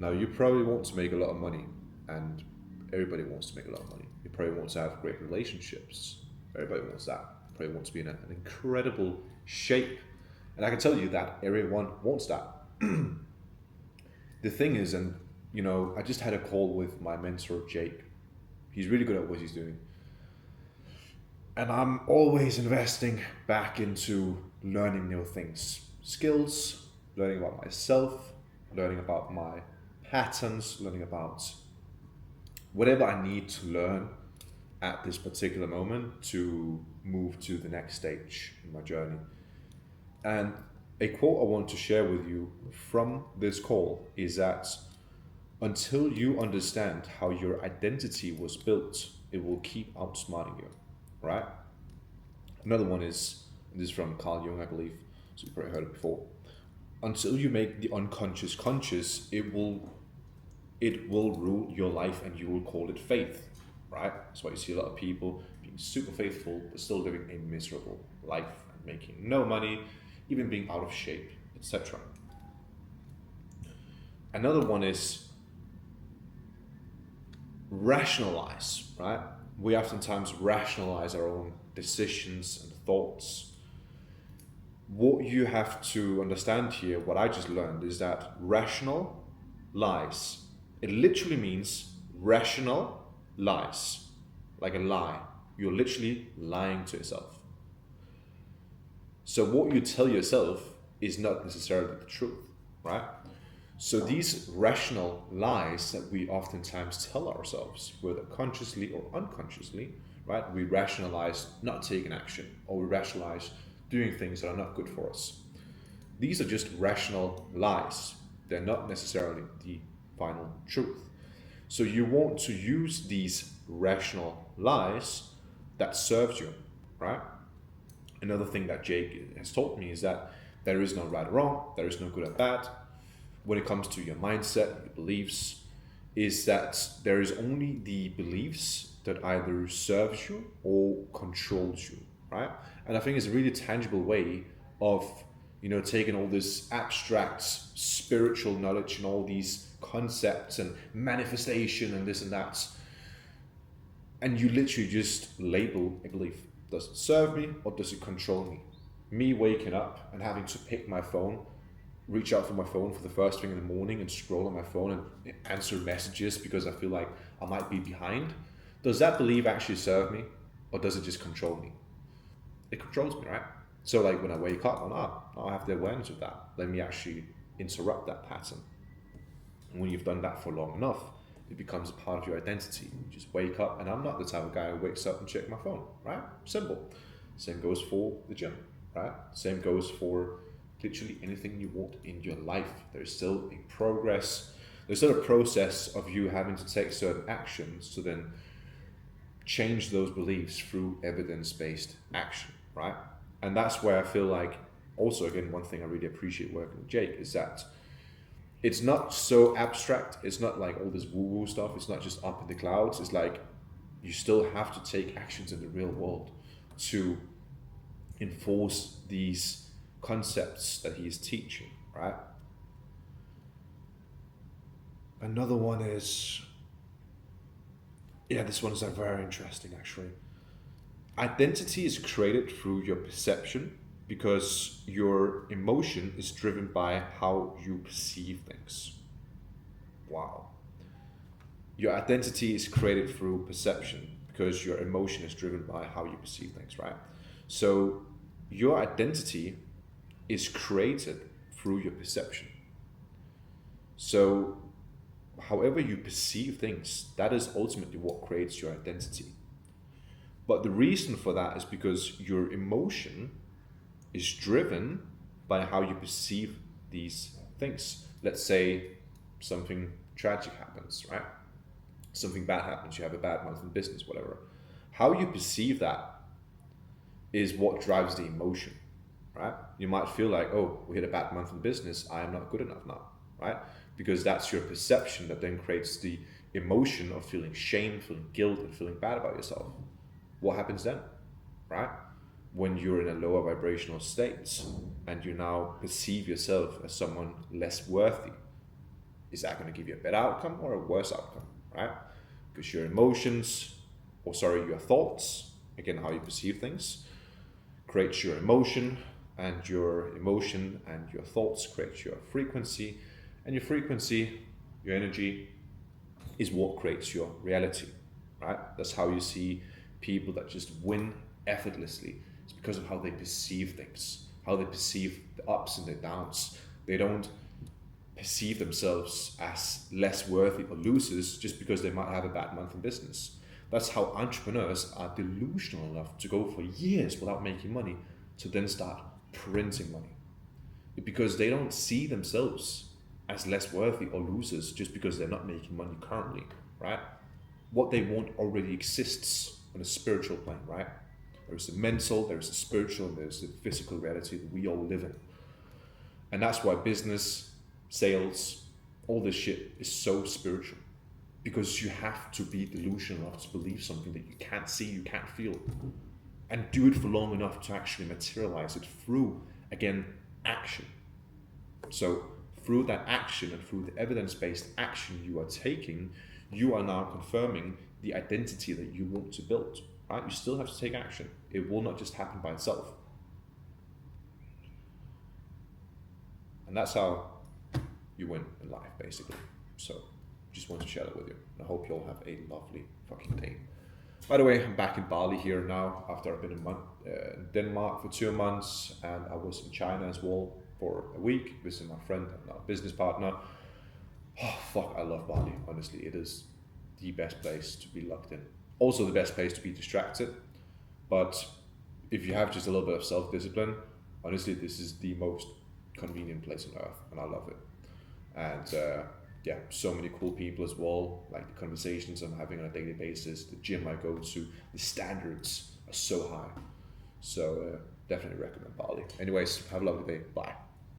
Now, you probably want to make a lot of money, and everybody wants to make a lot of money. You probably want to have great relationships. Everybody wants that. You probably want to be in an incredible shape. And I can tell you that everyone wants that. The thing is, and I just had a call with my mentor, Jake. He's really good at what he's doing. And I'm always investing back into learning new things, skills, learning about myself, learning about my patterns, learning about whatever I need to learn at this particular moment to move to the next stage in my journey. And a quote I want to share with you from this call is that until you understand how your identity was built, it will keep outsmarting you, right? Another one is, this is from Carl Jung, I believe, so you've probably heard it before. Until you make the unconscious conscious, it will rule your life and you will call it faith, right? That's why you see a lot of people being super faithful but still living a miserable life and making no money, even being out of shape, etc. Another one is rationalize, right? We oftentimes rationalize our own decisions and thoughts. What you have to understand here, what I just learned, is that rational lies. It literally means rational lies, like a lie. You're literally lying to yourself. So what you tell yourself is not necessarily the truth, right? So these rational lies that we oftentimes tell ourselves, whether consciously or unconsciously, right? We rationalize not taking action, or we rationalize doing things that are not good for us. These are just rational lies. They're not necessarily the final truth. So you want to use these rational lies that serves you, right? Another thing that Jake has taught me is that there is no right or wrong, there is no good or bad. When it comes to your mindset, your beliefs, is that there is only the beliefs that either serves you or controls you, right? And I think it's a really tangible way of taking all this abstract spiritual knowledge and all these concepts and manifestation and this and that, and you literally just label a belief. Does it serve me or does it control me? Me waking up and having to pick my phone, reach out for my phone for the first thing in the morning and scroll on my phone and answer messages because I feel like I might be behind. Does that belief actually serve me or does it just control me? It controls me, right? So like when I wake up, I have the awareness of that. Let me actually interrupt that pattern. And when you've done that for long enough, it becomes a part of your identity. You just wake up, and I'm not the type of guy who wakes up and check my phone, right? Simple. Same goes for the gym, right? Same goes for literally anything you want in your life. There's still a progress. There's still a process of you having to take certain actions to then change those beliefs through evidence-based action, right? And that's where I feel like, also again, one thing I really appreciate working with Jake is that it's not so abstract. It's not like all this woo-woo stuff. It's not just up in the clouds. It's like you still have to take actions in the real world to enforce these concepts that he is teaching, right? Another one is, this one is very interesting actually. Identity is created through your perception because your emotion is driven by how you perceive things. Wow. Your identity is created through perception because your emotion is driven by how you perceive things, right? So your identity is created through your perception. So however you perceive things, that is ultimately what creates your identity. But the reason for that is because your emotion is driven by how you perceive these things. Let's say something tragic happens, right? Something bad happens, you have a bad month in business, whatever. How you perceive that is what drives the emotion, right? You might feel like, oh, we had a bad month in business, I am not good enough now, right? Because that's your perception that then creates the emotion of feeling shame, feeling guilt, and feeling bad about yourself. What happens then, right? When you're in a lower vibrational state and you now perceive yourself as someone less worthy, Is that going to give you a better outcome or a worse outcome, right? Because your emotions, or sorry, your thoughts, again, how you perceive things, creates your emotion, and your emotion and your thoughts create your frequency, and your frequency, your energy, is what creates your reality, right? That's how you see people that just win effortlessly. It's because of how they perceive things, how they perceive the ups and the downs. They don't perceive themselves as less worthy or losers just because they might have a bad month in business. That's how entrepreneurs are delusional enough to go for years without making money to then start printing money. Because they don't see themselves as less worthy or losers just because they're not making money currently, right? What they want already exists on a spiritual plane, right? There's a mental, there's a spiritual, and there's a physical reality that we all live in. And that's why business, sales, all this shit is so spiritual. Because you have to be delusional enough to believe something that you can't see, you can't feel. And do it for long enough to actually materialize it through, again, action. So through that action and through the evidence-based action you are taking, you are now confirming the identity that you want to build, right? You still have to take action. It will not just happen by itself. And that's how you win in life, basically. So just want to share that with you. I hope you all have a lovely fucking day. By the way, I'm back in Bali here now after I've been in Denmark for 2 months, and I was in China as well for a week, visiting my friend and our business partner. Oh, fuck, I love Bali, honestly. It is the best place to be locked in. Also the best place to be distracted. But if you have just a little bit of self-discipline, honestly, this is the most convenient place on earth, and I love it. And yeah, so many cool people as well, like the conversations I'm having on a daily basis, the gym I go to, the standards are so high. So definitely recommend Bali. Anyways, have a lovely day. Bye.